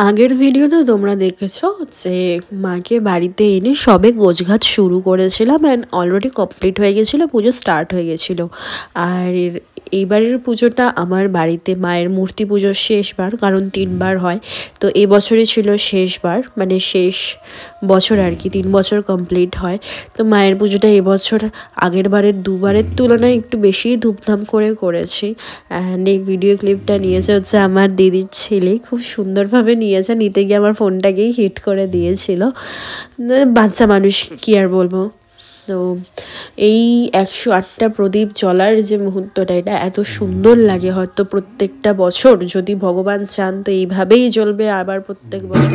আগের ভিডিওতে তোমরা দেখেছো যে মাকে বাড়িতে এনে সবে গোছগাছ শুরু করেছিলাম অ্যান্ড অলরেডি কমপ্লিট হয়ে গেছিলো, পুজো স্টার্ট হয়ে গেছিলো। আর এইবারের পুজোটা আমার বাড়িতে মায়ের মূর্তি পুজোর শেষবার, কারণ 3বার হয়। তো এবছরই ছিল শেষবার, মানে শেষ বছর আর কি, 3 বছর কমপ্লিট হয়। তো মায়ের পুজোটা এবছর আগের বারের 2বারের তুলনায় একটু বেশি ধুমধাম করে করেছি। অ্যান্ড এই ভিডিও ক্লিপটা নিয়েছে হচ্ছে আমার দিদির ছেলে, খুব সুন্দরভাবে নিয়েছে, নিতে গিয়ে আমার ফোনটাকেই হিট করে দিয়েছিল। বাচ্চা মানুষ কি আর বলবো। তো এই 108টা প্রদীপ জ্বলার যে মুহূর্তটা, এটা এত সুন্দর লাগে। হয়তো প্রত্যেকটা বছর যদি ভগবান চান তো এইভাবেই জ্বলবে আবার প্রত্যেক বছর।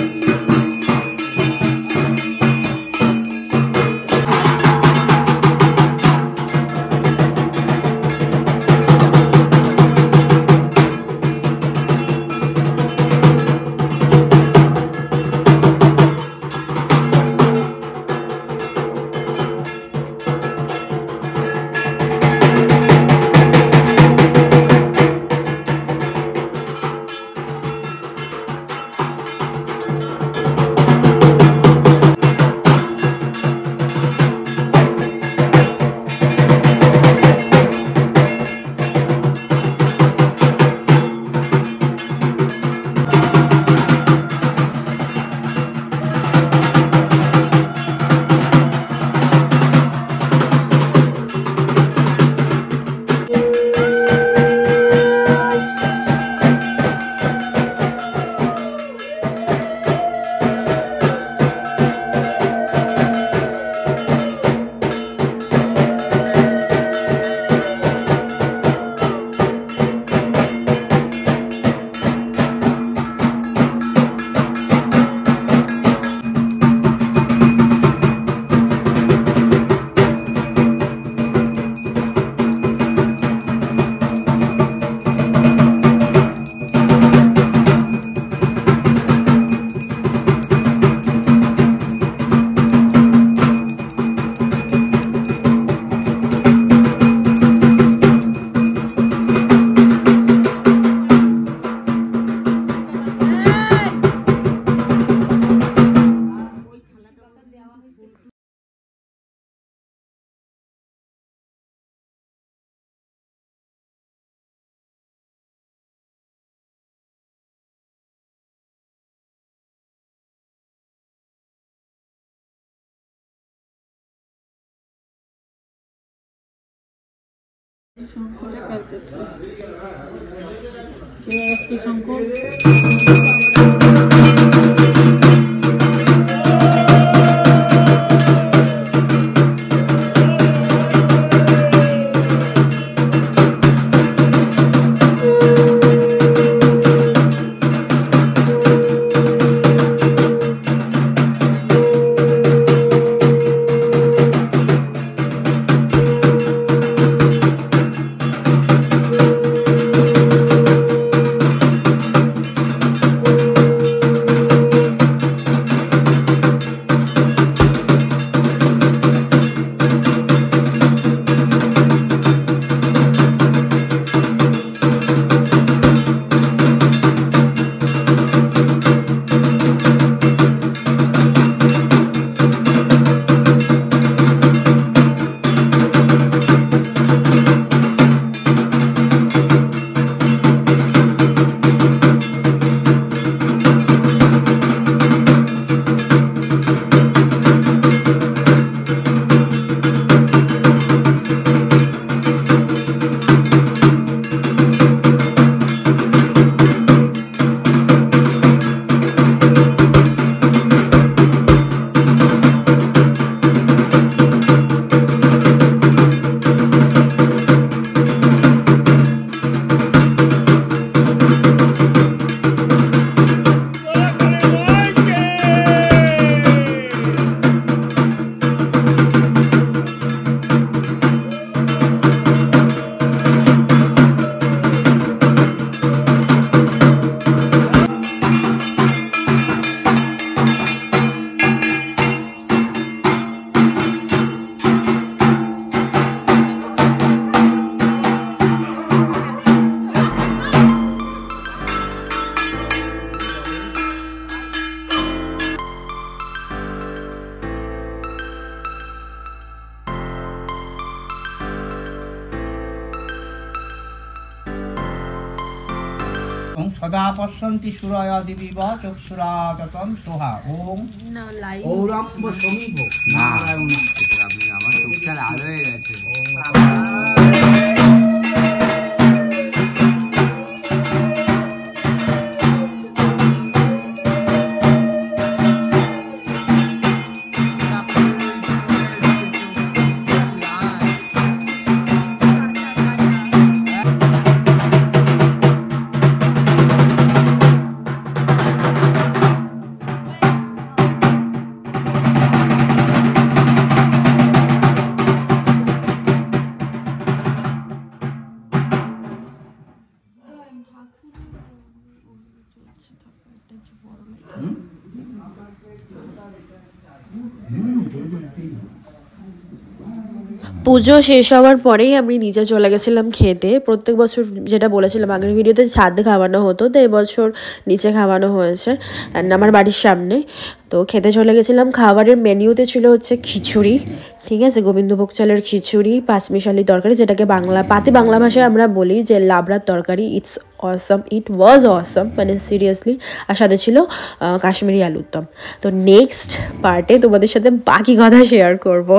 শঙ্করে কাটতেছে কে আসছে শঙ্কর। यदा पश्यन्ति सूरय दिविव चक्षुरागतं सोहा ओम ঔরম সমিভ নারায়ণ আপনি আমার চোখটা লাল হয়ে গেছে। পুজো শেষ হওয়ার পরেই আমি নিচে চলে গেছিলাম খেতে। প্রত্যেক বছর যেটা বলেছিলাম আগের ভিডিওতে ছাদ খাওয়ানো হতো, তো এবছর নিচে খাওয়ানো হয়েছে আমার বাড়ির সামনে। তো খেতে চলে গেছিলাম। খাবারের মেনিউতে ছিল হচ্ছে খিচুড়ি, ঠিক আছে, গোবিন্দভোগ চালের খিচুড়ি, পাঁচমিশালি তরকারি, যেটাকে পাতি বাংলা ভাষায় আমরা বলি যে লাবড়ার তরকারি। ইট ওয়াজ অসম, মানে সিরিয়াসলি। আর সাথে ছিল কাশ্মীরি আলুর দম। তো নেক্সট পার্টে তোমাদের সাথে বাকি কথা শেয়ার করব।